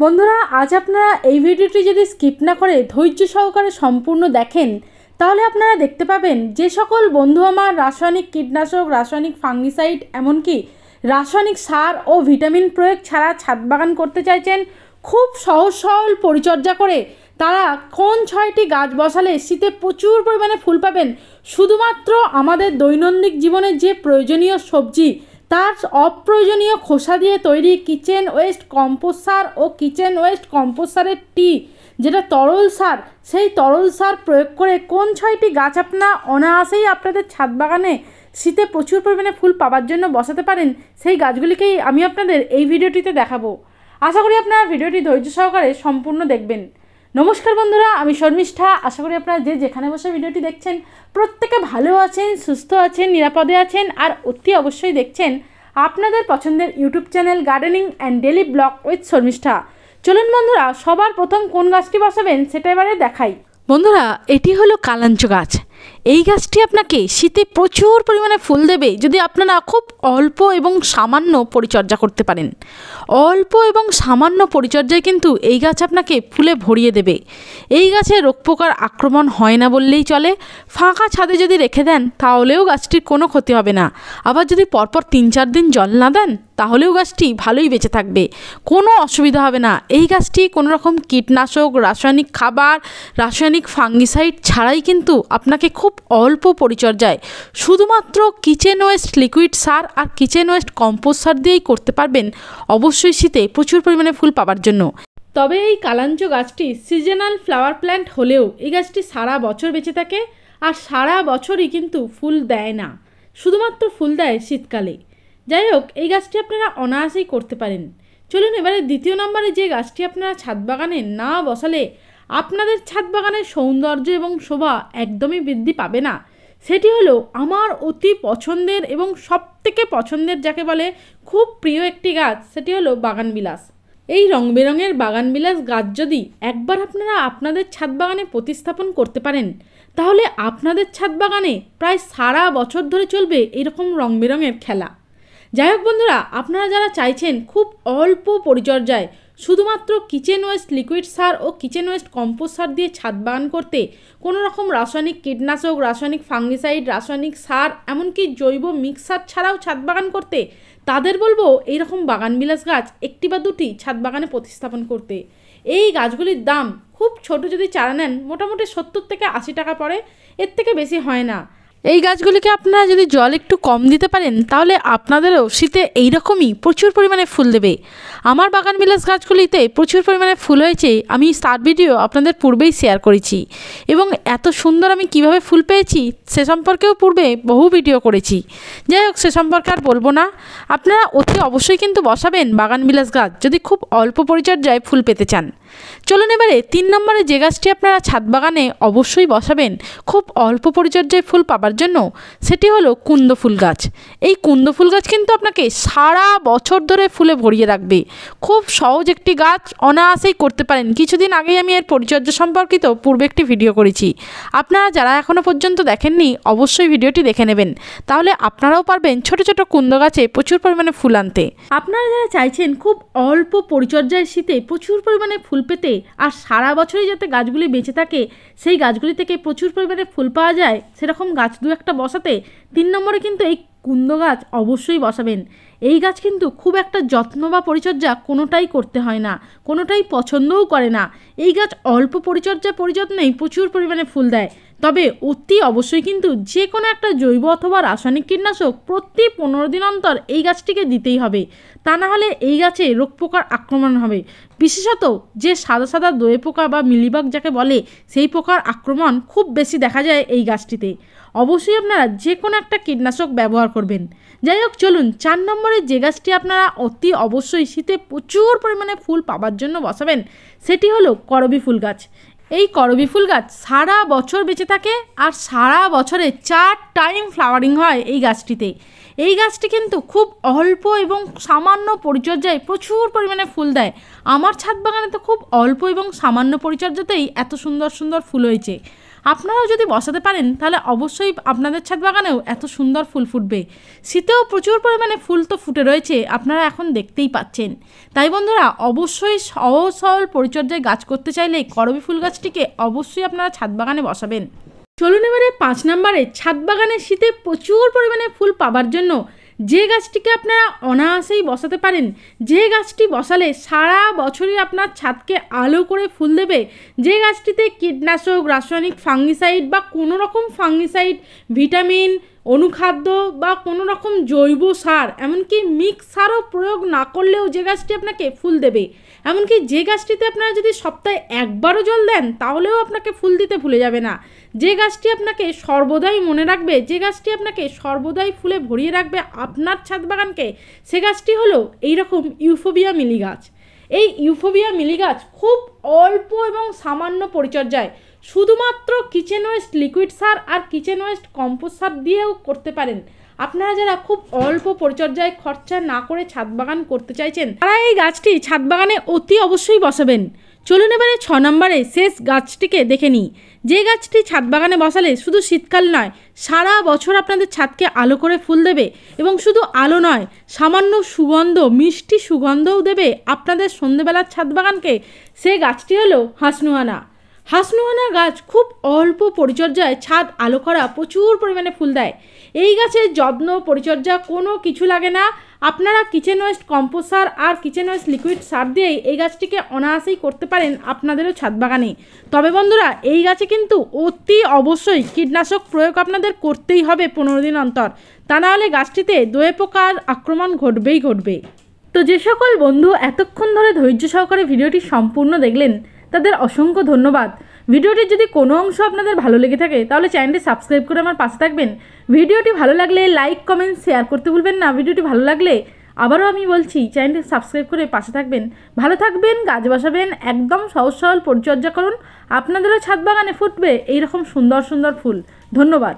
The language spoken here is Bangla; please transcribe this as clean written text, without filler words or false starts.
বন্ধুরা, আজ আপনারা এই ভিডিওটি যদি স্কিপ না করে ধৈর্য সহকারে সম্পূর্ণ দেখেন তাহলে আপনারা দেখতে পাবেন যে সকল বন্ধু আমার রাসায়নিক কীটনাশক, রাসায়নিক ফাঙ্গিসাইড, এমনকি রাসায়নিক সার ও ভিটামিন প্রয়োগ ছাড়া ছাদ বাগান করতে চাইছেন, খুব সহজ সরল পরিচর্যা করে তারা কোন 6টি গাছ বসালে শীতে প্রচুর পরিমাণে ফুল পাবেন, শুধুমাত্র আমাদের দৈনন্দিন জীবনে যে প্রয়োজনীয় সবজি তার অপ্রয়োজনীয় খোসা দিয়ে তৈরি কিচেন ওয়েস্ট কম্পোস্ট সার ও কিচেন ওয়েস্ট কম্পোস্ট সারের যেটা তরল সার, সেই তরল সার প্রয়োগ করে কোন 6টি গাছ আপনারা অনায়াসেই আপনাদের ছাদ বাগানে শীতে প্রচুর পরিমাণে ফুল পাওয়ার জন্য বসাতে পারেন, সেই গাছগুলিকেই আমি আপনাদের এই ভিডিওটিতে দেখাবো। আশা করি আপনারা ভিডিওটি ধৈর্য সহকারে সম্পূর্ণ দেখবেন। নমস্কার বন্ধুরা, আমি শর্মিষ্ঠা। আশা করি আপনারা যে যেখানে বসে ভিডিওটি দেখছেন প্রত্যেকে ভালো আছেন, সুস্থ আছেন, নিরাপদে আছেন, আর অতি অবশ্যই দেখছেন আপনাদের পছন্দের YouTube channel gardening and daily blog with Sharmistha. চলুন বন্ধুরা, সবার প্রথম কোন গাছটি বসাবেন সেটা এবারে দেখাই। বন্ধুরা, এটি হলো কালাঞ্চ গাছ। এই গাছটি আপনাকে শীতে প্রচুর পরিমাণে ফুল দেবে যদি আপনারা খুব অল্প এবং সামান্য পরিচর্যা করতে পারেন। অল্প এবং সামান্য পরিচর্যায় কিন্তু এই গাছ আপনাকে ফুলে ভরিয়ে দেবে। এই গাছে রোগ পোকার আক্রমণ হয় না বললেই চলে। ফাঁকা ছাদে যদি রেখে দেন তাহলেও গাছটির কোনো ক্ষতি হবে না। আবার যদি পরপর 3-4 দিন জল না দেন তাহলেও গাছটি ভালোই বেঁচে থাকবে, কোনো অসুবিধা হবে না। এই গাছটি কোনো রকম কীটনাশক, রাসায়নিক খাবার, রাসায়নিক ফাঙ্গিসাইড ছাড়াই কিন্তু আপনাকে খুব অল্প পরিচর্যায় শুধুমাত্র কিচেন ওয়েস্ট লিকুইড সার আর কিচেন ওয়েস্ট কম্পোস্ট সার দিয়েই করতে পারবেন অবশ্যই শীতে প্রচুর পরিমাণে ফুল পাওয়ার জন্য। তবে এই কালাঞ্চ গাছটি সিজনাল ফ্লাওয়ার প্ল্যান্ট হলেও এই গাছটি সারা বছর বেঁচে থাকে আর সারা বছরই কিন্তু ফুল দেয় না, শুধুমাত্র ফুল দেয় শীতকালে। যাই হোক, এই গাছটি আপনারা অনায়াসেই করতে পারেন। চলুন এবারে দ্বিতীয় নম্বরে যে গাছটি আপনারা ছাদ বাগানে না বসালে আপনাদের ছাদ বাগানের সৌন্দর্য এবং শোভা একদমই বৃদ্ধি পাবে না, সেটি হলো আমার অতি পছন্দের এবং সবথেকে পছন্দের, যাকে বলে খুব প্রিয় একটি গাছ, সেটি হলো বাগানবিলাস। এই রং বেরঙের বাগানবিলাস গাছ যদি একবার আপনারা আপনাদের ছাদ বাগানে প্রতিস্থাপন করতে পারেন তাহলে আপনাদের ছাদ বাগানে প্রায় সারা বছর ধরে চলবে এইরকম রং বেরঙের খেলা। যাই হোক বন্ধুরা, আপনারা যারা চাইছেন খুব অল্প পরিচর্যায় শুধুমাত্র কিচেন ওয়েস্ট লিকুইড সার ও কিচেন ওয়েস্ট কম্পোস্ট সার দিয়ে ছাদ বাগান করতে, কোনো রকম রাসায়নিক কীটনাশক, রাসায়নিক ফাঙ্গিসাইড, রাসায়নিক সার, এমনকি জৈব মিক্সার ছাড়াও ছাদ বাগান করতে, তাদের বলবো এইরকম বাগানবিলাস গাছ 1টি বা 2টি ছাদ বাগানে প্রতিস্থাপন করতে। এই গাছগুলির দাম খুব ছোট, যদি চারা নেন মোটামুটি 70 থেকে 80 টাকা পড়ে, এর থেকে বেশি হয় না। এই গাছগুলিকে আপনারা যদি জল একটু কম দিতে পারেন তাহলে আপনাদেরও শীতে এইরকমই প্রচুর পরিমাণে ফুল দেবে। আমার বাগানবিলাস গাছগুলিতে প্রচুর পরিমাণে ফুল হয়েছে, আমি তার ভিডিও আপনাদের পূর্বেই শেয়ার করেছি, এবং এত সুন্দর আমি কিভাবে ফুল পেয়েছি সে সম্পর্কেও পূর্বে বহু ভিডিও করেছি। যাই হোক, সে সম্পর্কে আর বলবো না। আপনারা অতি অবশ্যই কিন্তু বসাবেন বাগানবিলাস গাছ যদি খুব অল্প পরিচর্যায় ফুল পেতে চান। চলুন এবারে 3 নম্বরে যে গাছটি আপনারা ছাদ বাগানে অবশ্যই বসাবেন খুব অল্প পরিচর্যায় ফুল পাবার জন্য, সেটি হলো কুন্দ ফুল গাছ। এই কুন্দ ফুল গাছ কিন্তু আপনাকে সারা বছর ধরে ফুলে ভরিয়ে রাখবে। খুব সহজ একটি গাছ, অনায়াসেই করতে পারেন। কিছুদিন আগেই আমি এর পরিচর্যা সম্পর্কিত পূর্বে একটি ভিডিও করেছি, আপনারা যারা এখনও পর্যন্ত দেখেননি অবশ্যই ভিডিওটি দেখে নেবেন, তাহলে আপনারাও পারবেন ছোট ছোট কুন্দ গাছে প্রচুর পরিমাণে ফুল আনতে। আপনারা যারা চাইছেন খুব অল্প পরিচর্যায় শীতে প্রচুর পরিমাণে ফুল পেতে আর সারা বছরই যাতে গাছগুলি বেঁচে থাকে, সেই গাছগুলি থেকে প্রচুর পরিমাণে ফুল পাওয়া যায়, সেরকম গাছ 2-1টা বসাতে 3 নম্বরে কিন্তু এই কুন্দ গাছ অবশ্যই বসাবেন। এই গাছ কিন্তু খুব একটা যত্ন বা পরিচর্যা কোনোটাই করতে হয় না, কোনোটাই পছন্দও করে না। এই গাছ অল্প পরিচর্যায় প্রচুর পরিমাণে ফুল দেয়। তবে অতি অবশ্যই কিন্তু যে কোনো একটা জৈব অথবা রাসায়নিক কীটনাশক প্রতি 15 দিন অন্তর এই গাছটিকে দিতেই হবে, তা না হলে এই গাছে রোগ পোকার আক্রমণ হবে। বিশেষত যে সাদা সাদা দোয়ে পোকা বা মিলিবাগ যাকে বলে, সেই পোকার আক্রমণ খুব বেশি দেখা যায় এই গাছটিতে। অবশ্যই আপনারা যে কোনো একটা কীটনাশক ব্যবহার করবেন। যাই হোক, চলুন 4 নম্বরে যে গাছটি আপনারা অতি অবশ্যই শীতে প্রচুর পরিমাণে ফুল পাওয়ার জন্য বসাবেন সেটি হলো করবী ফুল গাছ। এই করবী ফুল গাছ সারা বছর বেঁচে থাকে আর সারা বছরে 4 টাইম ফ্লাওয়ারিং হয় এই গাছটিতে। এই গাছটি কিন্তু খুব অল্প এবং সামান্য পরিচর্যায় প্রচুর পরিমাণে ফুল দেয়। আমার ছাদ বাগানে তো খুব অল্প এবং সামান্য পরিচর্যাতেই এত সুন্দর সুন্দর ফুল হয়েছে। আপনারাও যদি বসাতে পারেন তাহলে অবশ্যই আপনাদের ছাদ বাগানেও এত সুন্দর ফুল ফুটবে। শীতেও প্রচুর পরিমাণে ফুল তো ফুটে রয়েছে, আপনারা এখন দেখতেই পাচ্ছেন। তাই বন্ধুরা অবশ্যই সহজ সরল পরিচর্যায় গাছ করতে চাইলে করবী ফুল গাছটিকে অবশ্যই আপনারা ছাদ বাগানে বসাবেন। চলুন এবারে 5 নম্বরে ছাদ বাগানে শীতে প্রচুর পরিমাণে ফুল পাবার জন্য যে গাছটিকে আপনারা অনায়াসেই বসাতে পারেন, যে গাছটি বসালে সারা বছরই আপনার ছাদকে আলো করে ফুল দেবে, যে গাছটিতে কীটনাশক, রাসায়নিক ফাঙ্গিসাইড বা কোনো রকম ফাঙ্গিসাইড, ভিটামিন, অনুখাদ্য বা কোনো রকম জৈব সার, এমনকি মিক্স সারও প্রয়োগ না করলেও যে গাছটি আপনাকে ফুল দেবে, এমনকি যে গাছটিতে আপনারা যদি সপ্তাহে একবারও জল দেন তাহলেও আপনাকে ফুল দিতে ভুলে যাবে না, যে গাছটি আপনাকে সর্বদাই মনে রাখবে, যে গাছটি আপনাকে সর্বদাই ফুলে ভরিয়ে রাখবে আপনার ছাদ বাগানকে, সে গাছটি হলো এইরকম ইউফোবিয়া মিলি গাছ। এই ইউফোবিয়া মিলি গাছ খুব অল্প এবং সামান্য পরিচর্যায় শুধুমাত্র কিচেন ওয়েস্ট লিকুইড সার আর কিচেন ওয়েস্ট কম্পোস্ট সার দিয়েও করতে পারেন। আপনারা যারা খুব অল্প পরিচর্যায় খরচা না করে ছাদ বাগান করতে চাইছেন তারা এই গাছটি ছাদ বাগানে অতি অবশ্যই বসাবেন। চলুন এবারে 6 নম্বরে শেষ গাছটিকে দেখে নিই, যে গাছটি ছাদ বাগানে বসালে শুধু শীতকাল নয় সারা বছর আপনাদের ছাদকে আলো করে ফুল দেবে, এবং শুধু আলো নয় সামান্য সুগন্ধ, মিষ্টি সুগন্ধও দেবে আপনাদের সন্ধ্যেবেলার ছাদ বাগানকে, সে গাছটি হলো হাসনুহানা। হাসনুহানা গাছ খুব অল্প পরিচর্যায় ছাদ আলো করা প্রচুর পরিমাণে ফুল দেয়। এই গাছের যত্ন পরিচর্যা কোনো কিছু লাগে না, আপনারা কিচেন ওয়েস্ট কম্পোস্ট সার আর কিচেন ওয়েস্ট লিকুইড সার দিয়েই এই গাছটিকে অনায়াসেই করতে পারেন আপনাদেরও ছাদ বাগানে। তবে বন্ধুরা এই গাছে কিন্তু অতি অবশ্যই কীটনাশক প্রয়োগ আপনাদের করতেই হবে 15 দিন অন্তর, তা নাহলে গাছটিতে দোয়ে পোকার আক্রমণ ঘটবে। তো যে সকল বন্ধু এতক্ষণ ধরে ধৈর্য সহকারে ভিডিওটি সম্পূর্ণ দেখলেন তাদের অসংখ্য ধন্যবাদ। ভিডিওটির যদি কোনো অংশ আপনাদের ভালো লেগে থাকে তাহলে চ্যানেলটি সাবস্ক্রাইব করে আমার পাশে থাকবেন। ভিডিওটি ভালো লাগলে লাইক, কমেন্ট, শেয়ার করতে ভুলবেন না। ভিডিওটি ভালো লাগলে আবারও আমি বলছি চ্যানেলটি সাবস্ক্রাইব করে পাশে থাকবেন। ভালো থাকবেন, গাছ বসাবেন, একদম সহজ সরল পরিচর্যা করুন, আপনাদেরও ছাদ বাগানে ফুটবে এইরকম সুন্দর সুন্দর ফুল। ধন্যবাদ।